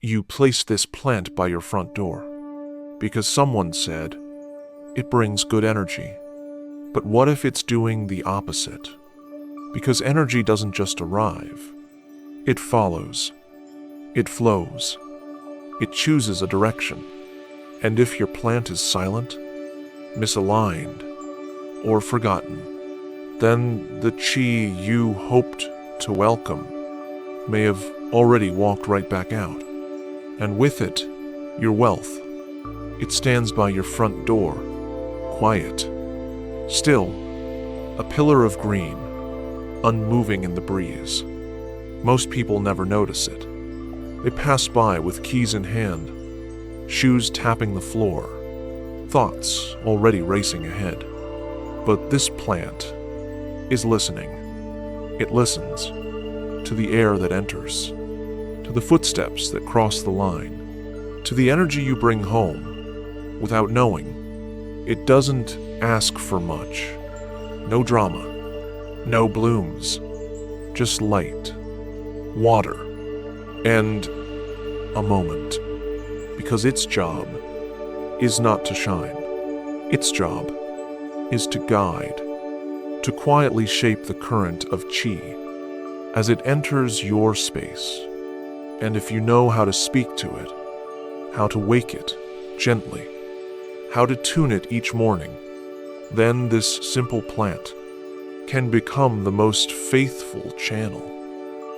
You place this plant by your front door because someone said it brings good energy. But what if it's doing the opposite? Because energy doesn't just arrive. It follows. It flows. It chooses a direction. And if your plant is silent, misaligned, or forgotten, then the chi you hoped to welcome may have already walked right back out. And with it, your wealth. It stands by your front door, quiet, still, a pillar of green, unmoving in the breeze. Most people never notice it. They pass by with keys in hand, shoes tapping the floor, thoughts already racing ahead. But this plant is listening. It listens to the air that enters, to the footsteps that cross the line, to the energy you bring home without knowing. It doesn't ask for much. No drama, no blooms, just light, water, and a moment. Because its job is not to shine. Its job is to guide, to quietly shape the current of chi as it enters your space. And if you know how to speak to it, how to wake it gently, how to tune it each morning, then this simple plant can become the most faithful channel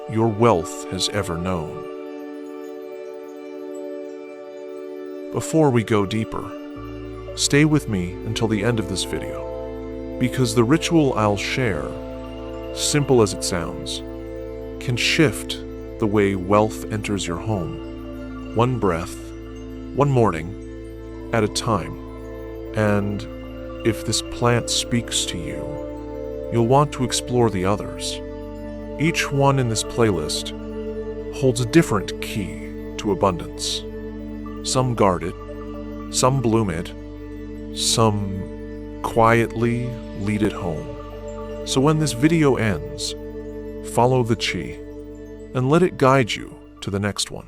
your wealth has ever known. Before we go deeper, stay with me until the end of this video, because the ritual I'll share, simple as it sounds, can shift the way wealth enters your home, one breath, one morning, at a time. And if this plant speaks to you, you'll want to explore the others. Each one in this playlist holds a different key to abundance. Some guard it, some bloom it, some quietly lead it home. So when this video ends, follow the chi and let it guide you to the next one.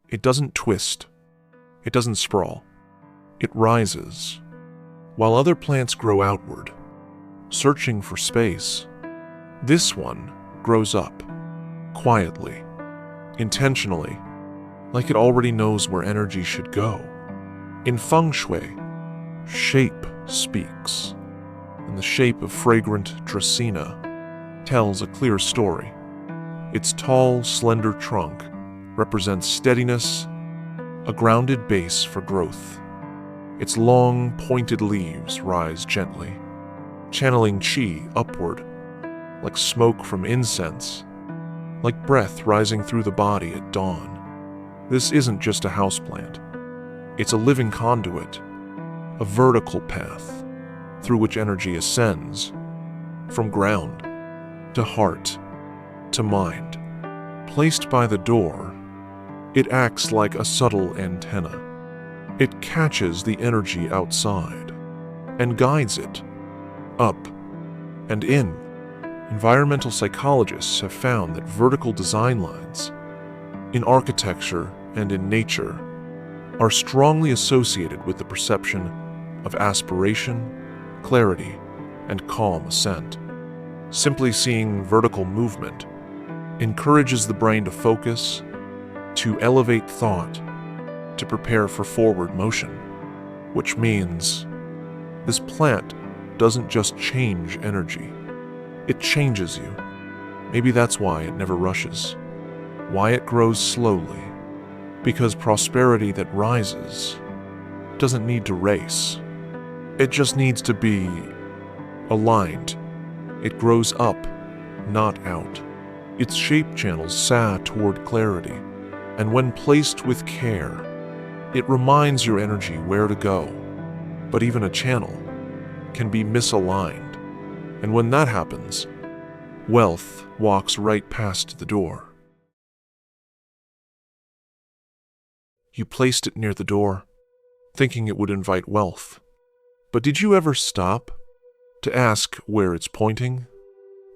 It doesn't twist. It doesn't sprawl. It rises. While other plants grow outward, searching for space, this one grows up, quietly, intentionally, like it already knows where energy should go. In Feng Shui, shape speaks, and the shape of Fragrant Dracaena tells a clear story. Its tall, slender trunk represents steadiness, a grounded base for growth. Its long, pointed leaves rise gently, channeling chi upward, like smoke from incense, like breath rising through the body at dawn. This isn't just a houseplant. It's a living conduit, a vertical path through which energy ascends, from ground to heart to mind. Placed by the door, it acts like a subtle antenna. It catches the energy outside and guides it up and in. Environmental psychologists have found that vertical design lines in architecture and in nature are strongly associated with the perception of aspiration, clarity, and calm ascent. Simply seeing vertical movement encourages the brain to focus, to elevate thought, to prepare for forward motion, which means this plant doesn't just change energy, it changes you. Maybe that's why it never rushes, why it grows slowly, because prosperity that rises doesn't need to race. It just needs to be aligned. It grows up, not out. Its shape channels sa toward clarity, and when placed with care, it reminds your energy where to go. But even a channel can be misaligned, and when that happens, wealth walks right past the door. You placed it near the door, thinking it would invite wealth. But did you ever stop to ask where it's pointing?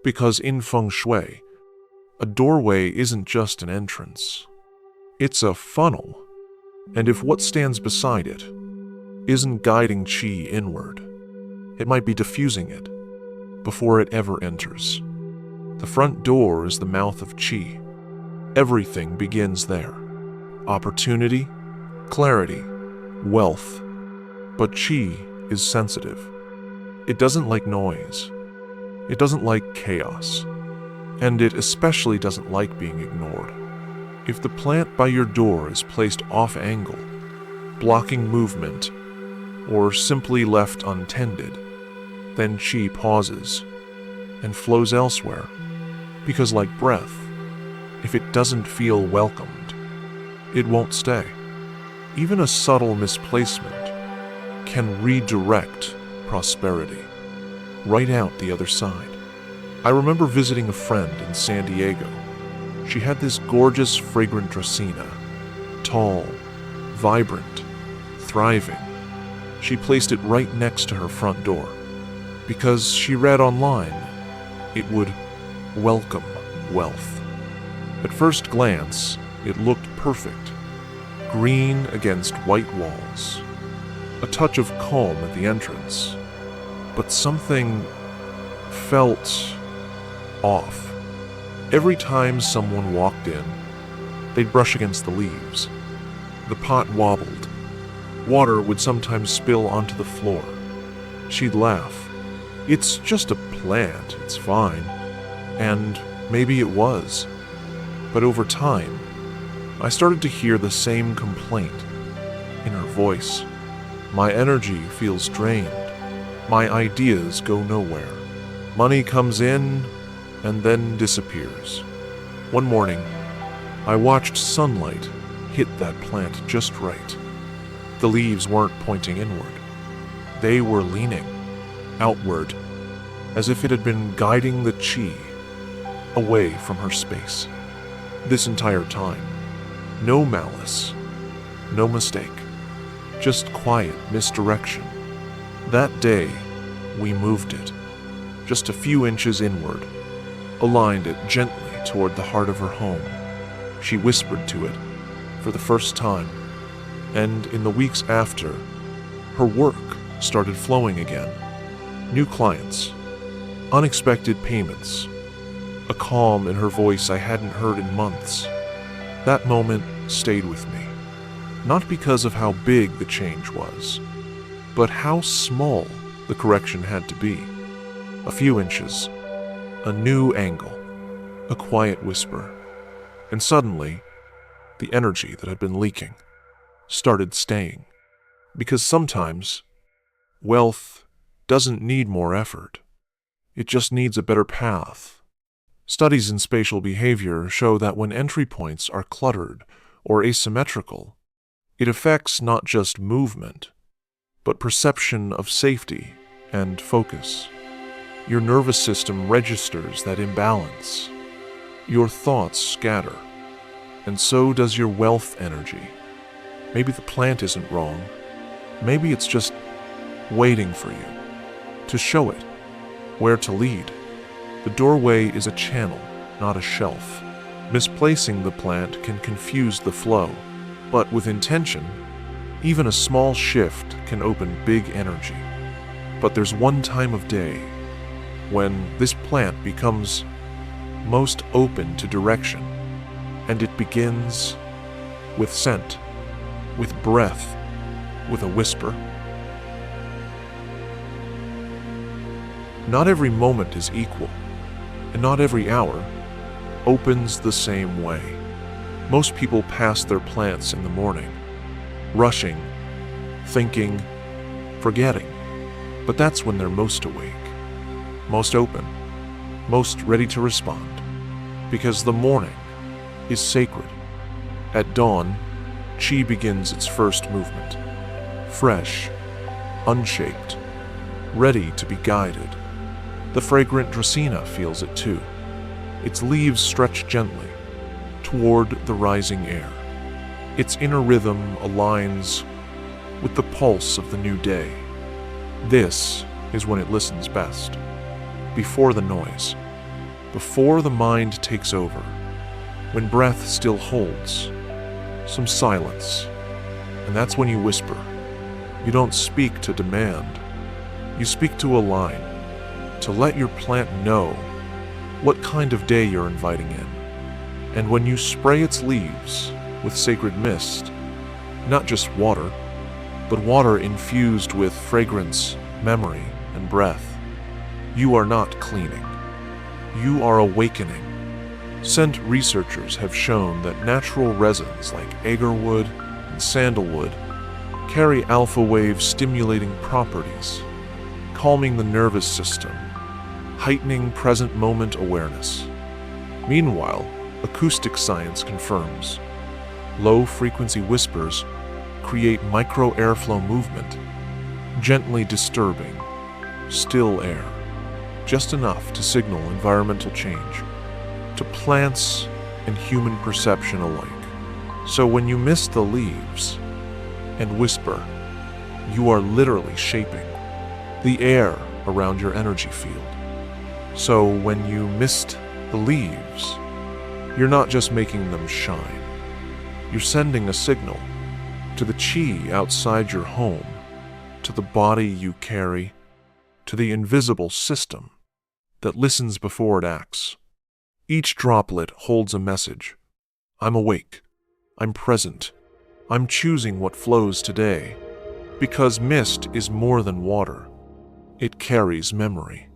Because in Feng Shui, A doorway isn't just an entrance. It's a funnel, and if what stands beside it isn't guiding qi inward, it might be diffusing it before it ever enters. The front door is the mouth of qi. Everything begins there. Opportunity, clarity, wealth. But qi is sensitive. It doesn't like noise. It doesn't like chaos. And it especially doesn't like being ignored. If the plant by your door is placed off-angle, blocking movement, or simply left untended, then qi pauses and flows elsewhere, because like breath, if it doesn't feel welcomed, it won't stay. Even a subtle misplacement can redirect prosperity right out the other side. I remember visiting a friend in San Diego. She had this gorgeous Fragrant Dracaena, tall, vibrant, thriving. She placed it right next to her front door because she read online it would welcome wealth. At first glance, it looked perfect. Green against white walls. A touch of calm at the entrance. But something felt off. Every time someone walked in, they'd brush against the leaves. The pot wobbled. Water would sometimes spill onto the floor. She'd laugh. It's just a plant, it's fine. And maybe it was. But over time, I started to hear the same complaint in her voice. My energy feels drained. My ideas go nowhere. Money comes in and then disappears. One morning, I watched sunlight hit that plant just right. The leaves weren't pointing inward. They were leaning outward, as if it had been guiding the qi away from her space. This entire time, no malice, no mistake, just quiet misdirection. That day, we moved it, just a few inches inward, aligned it gently toward the heart of her home. She whispered to it for the first time, and in the weeks after, her work started flowing again. New clients, unexpected payments, a calm in her voice I hadn't heard in months. That moment stayed with me, not because of how big the change was, but how small the correction had to be. A few inches, a new angle, a quiet whisper, and suddenly, the energy that had been leaking started staying. Because sometimes, wealth doesn't need more effort. It just needs a better path. Studies in spatial behavior show that when entry points are cluttered or asymmetrical, it affects not just movement, but perception of safety and focus. Your nervous system registers that imbalance. Your thoughts scatter, and so does your wealth energy. Maybe the plant isn't wrong. Maybe it's just waiting for you to show it where to lead. The doorway is a channel, not a shelf. Misplacing the plant can confuse the flow, but with intention, even a small shift can open big energy. But there's one time of day when this plant becomes most open to direction, and it begins with scent, with breath, with a whisper. Not every moment is equal, and not every hour opens the same way. Most people pass their plants in the morning, rushing, thinking, forgetting. But that's when they're most awake, most open, most ready to respond. Because the morning is sacred. At dawn, qi begins its first movement. Fresh, unshaped, ready to be guided. The Fragrant Dracaena feels it too. Its leaves stretch gently toward the rising air. Its inner rhythm aligns with the pulse of the new day. This is when it listens best. Before the noise. Before the mind takes over. when breath still holds, some silence, and that's when you whisper. You don't speak to demand. You speak to align, to let your plant know what kind of day you're inviting in. And when you spray its leaves with sacred mist, not just water, but water infused with fragrance, memory, and breath, you are not cleaning. You are awakening. Scent researchers have shown that natural resins like agarwood and sandalwood carry alpha wave stimulating properties, calming the nervous system, heightening present moment awareness. Meanwhile, acoustic science confirms low-frequency whispers create micro-airflow movement, gently disturbing still air, just enough to signal environmental change to plants and human perception alike. So when you mist the leaves and whisper, you are literally shaping the air around your energy field. So when you mist the leaves, you're not just making them shine. You're sending a signal to the chi outside your home, to the body you carry, to the invisible system that listens before it acts. Each droplet holds a message. I'm awake. I'm present. I'm choosing what flows today. Because mist is more than water. It carries memory.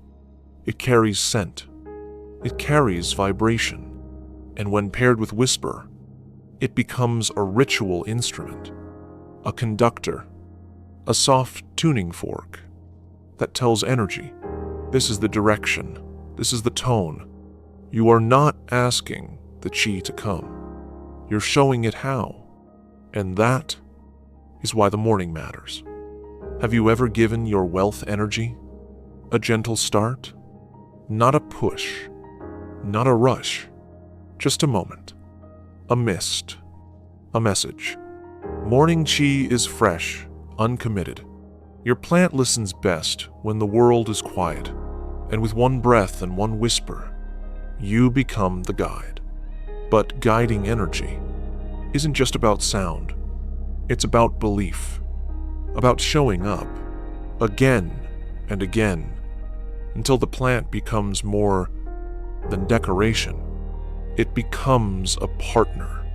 It carries scent. It carries vibration. And when paired with whisper, it becomes a ritual instrument, a conductor, a soft tuning fork that tells energy, this is the direction, this is the tone. You are not asking the chi to come. You're showing it how. And that is why the morning matters. Have you ever given your wealth energy a gentle start? Not a push, not a rush, just a moment, a mist, a message. Morning chi is fresh, uncommitted. Your plant listens best when the world is quiet, and with one breath and one whisper, you become the guide. But guiding energy isn't just about sound. It's about belief, about showing up again and again until the plant becomes more than decoration. It becomes a partner.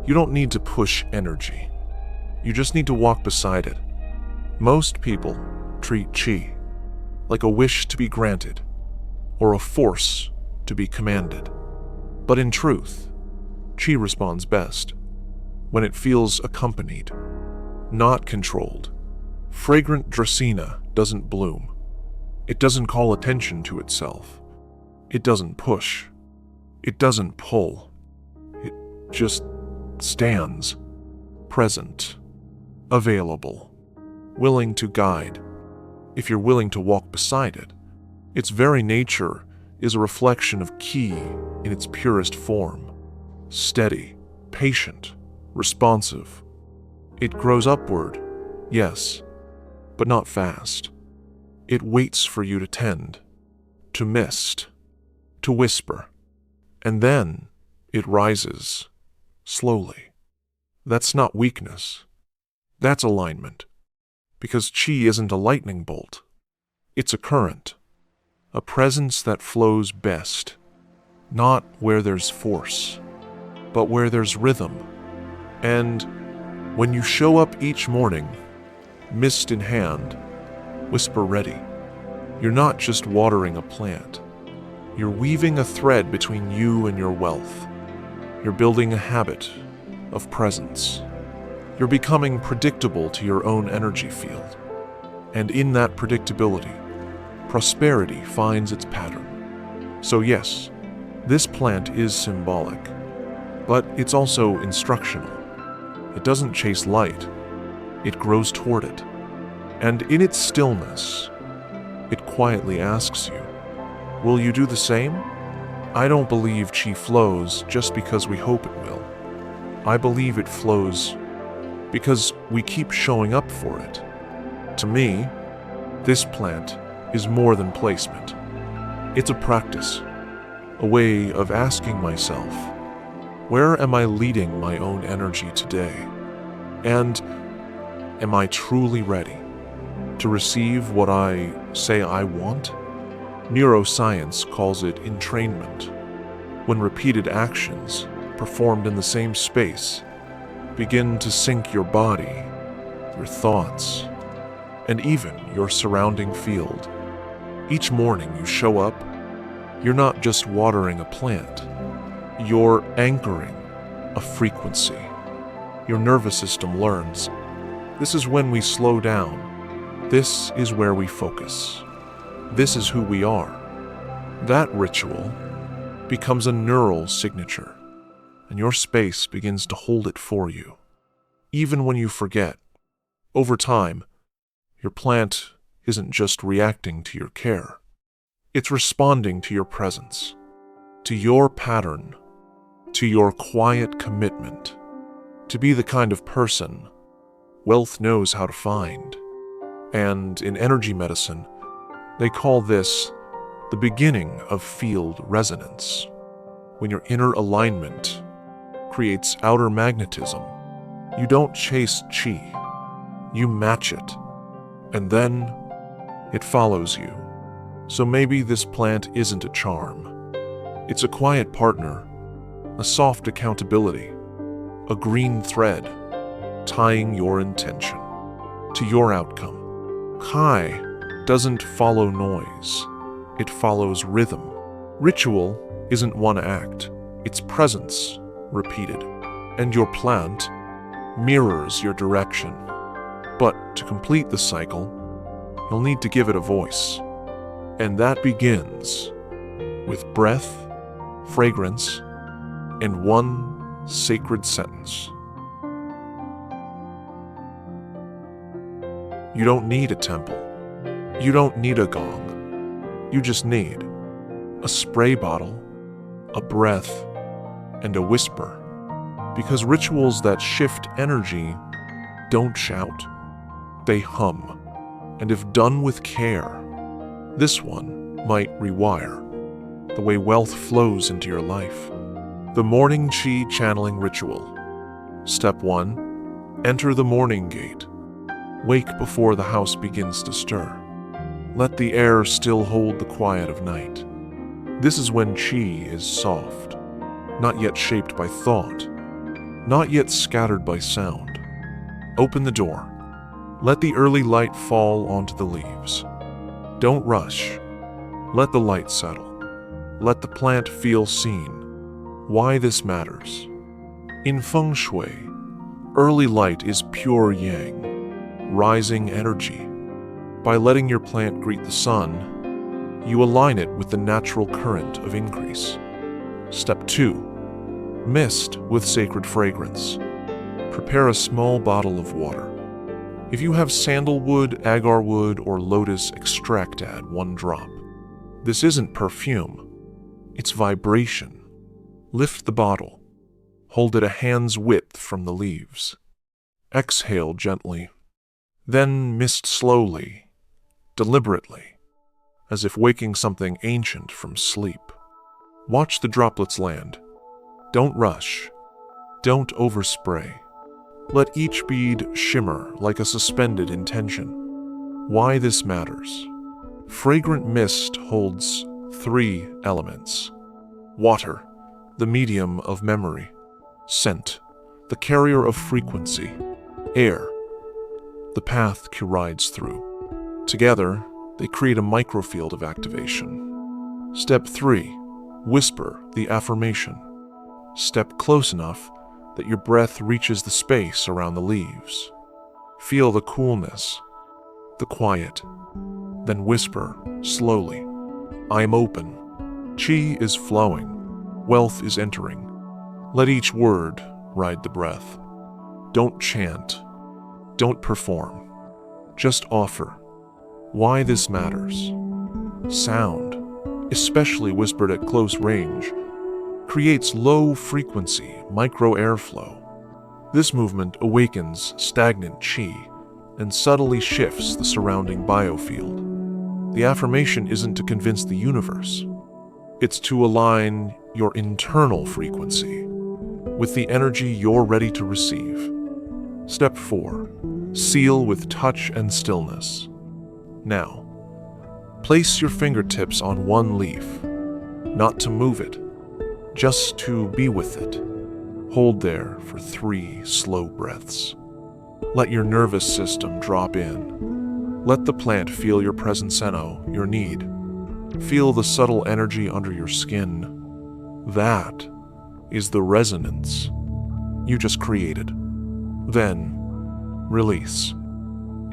You don't need to push energy. You just need to walk beside it. Most people treat chi like a wish to be granted, or a force to be commanded. But in truth, chi responds best when it feels accompanied, not controlled. Fragrant Dracaena doesn't bloom. It doesn't call attention to itself. It doesn't push. It doesn't pull. It just stands, present, available, willing to guide. If you're willing to walk beside it, its very nature is a reflection of Qi in its purest form. Steady, patient, responsive. It grows upward, yes, but not fast. It waits for you to tend, to mist, to whisper, and then it rises, slowly. That's not weakness. That's alignment. Because Qi isn't a lightning bolt. It's a current, a presence that flows best, not where there's force, but where there's rhythm. And when you show up each morning, mist in hand, whisper ready, you're not just watering a plant. You're weaving a thread between you and your wealth. You're building a habit of presence. You're becoming predictable to your own energy field. And in that predictability, prosperity finds its pattern. So yes, this plant is symbolic, but it's also instructional. It doesn't chase light, it grows toward it. And in its stillness, it quietly asks you, will you do the same? I don't believe Qi flows just because we hope it will. I believe it flows because we keep showing up for it. To me, this plant is more than placement. It's a practice, a way of asking myself, where am I leading my own energy today? And am I truly ready to receive what I say I want? Neuroscience calls it entrainment, when repeated actions performed in the same space begin to sync your body, your thoughts, and even your surrounding field. Each morning you show up, you're not just watering a plant, you're anchoring a frequency. Your nervous system learns. This is when we slow down. This is where we focus. This is who we are. That ritual becomes a neural signature, and your space begins to hold it for you. Even when you forget, over time, your plant isn't just reacting to your care. It's responding to your presence, to your pattern, to your quiet commitment, to be the kind of person wealth knows how to find. And in energy medicine, they call this the beginning of field resonance. When your inner alignment creates outer magnetism, you don't chase chi, you match it, and then it follows you. So maybe this plant isn't a charm. It's a quiet partner, a soft accountability, a green thread tying your intention to your outcome. Kai doesn't follow noise, it follows rhythm. Ritual isn't one act, it's presence repeated, and your plant mirrors your direction. But to complete the cycle, you'll need to give it a voice. And that begins with breath, fragrance, and one sacred sentence. You don't need a temple. You don't need a gong. You just need a spray bottle, a breath, and a whisper. Because rituals that shift energy don't shout, they hum. And if done with care, this one might rewire the way wealth flows into your life. The Morning Chi Channeling Ritual. Step 1. Enter the morning gate. Wake before the house begins to stir. Let the air still hold the quiet of night. This is when Chi is soft, not yet shaped by thought, not yet scattered by sound. Open the door. Let the early light fall onto the leaves. Don't rush. Let the light settle. Let the plant feel seen. Why this matters. In Feng Shui, early light is pure yang, rising energy. By letting your plant greet the sun, you align it with the natural current of increase. Step 2. Mist with sacred fragrance. Prepare a small bottle of water. If you have sandalwood, agarwood, or lotus extract, add 1 drop. This isn't perfume, it's vibration. Lift the bottle. Hold it a hand's width from the leaves. Exhale gently. Then mist slowly, deliberately, as if waking something ancient from sleep. Watch the droplets land. Don't rush. Don't overspray. Let each bead shimmer like a suspended intention. Why this matters. Fragrant mist holds 3 elements. Water, the medium of memory. Scent, the carrier of frequency. Air, the path Q rides through. Together, they create a microfield of activation. Step 3. Whisper the affirmation. Step close enough that your breath reaches the space around the leaves. Feel the coolness, the quiet. Then whisper, slowly, I am open. Chi is flowing. Wealth is entering. Let each word ride the breath. Don't chant. Don't perform. Just offer. Why this matters. Sound, especially whispered at close range, creates low-frequency micro-airflow. This movement awakens stagnant chi and subtly shifts the surrounding biofield. The affirmation isn't to convince the universe. It's to align your internal frequency with the energy you're ready to receive. Step 4. Seal with touch and stillness. Now, place your fingertips on one leaf, not to move it, just to be with it. Hold there for 3 slow breaths. Let your nervous system drop in. Let the plant feel your presence, your need. Feel the subtle energy under your skin. That is the resonance you just created. Then, release,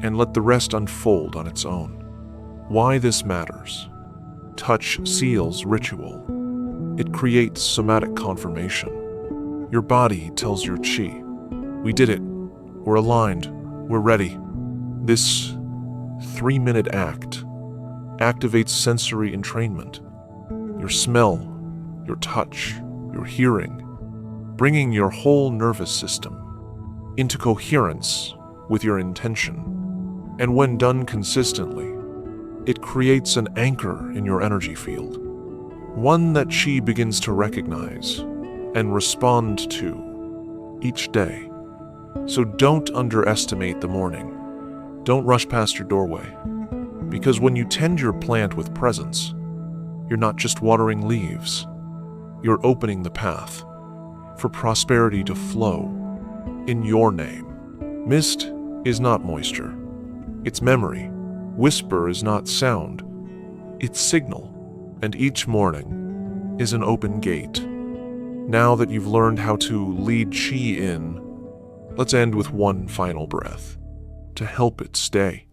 and let the rest unfold on its own. Why this matters. Touch seals ritual. It creates somatic confirmation. Your body tells your chi, we did it, we're aligned, we're ready. This 3-minute act activates sensory entrainment. Your smell, your touch, your hearing, bringing your whole nervous system into coherence with your intention. And when done consistently, it creates an anchor in your energy field, one that Qi begins to recognize and respond to each day. So don't underestimate the morning. Don't rush past your doorway, because when you tend your plant with presence, you're not just watering leaves, you're opening the path for prosperity to flow in your name. Mist is not moisture, it's memory. Whisper is not sound, it's signal. And each morning is an open gate. Now that you've learned how to lead Qi in, let's end with one final breath to help it stay.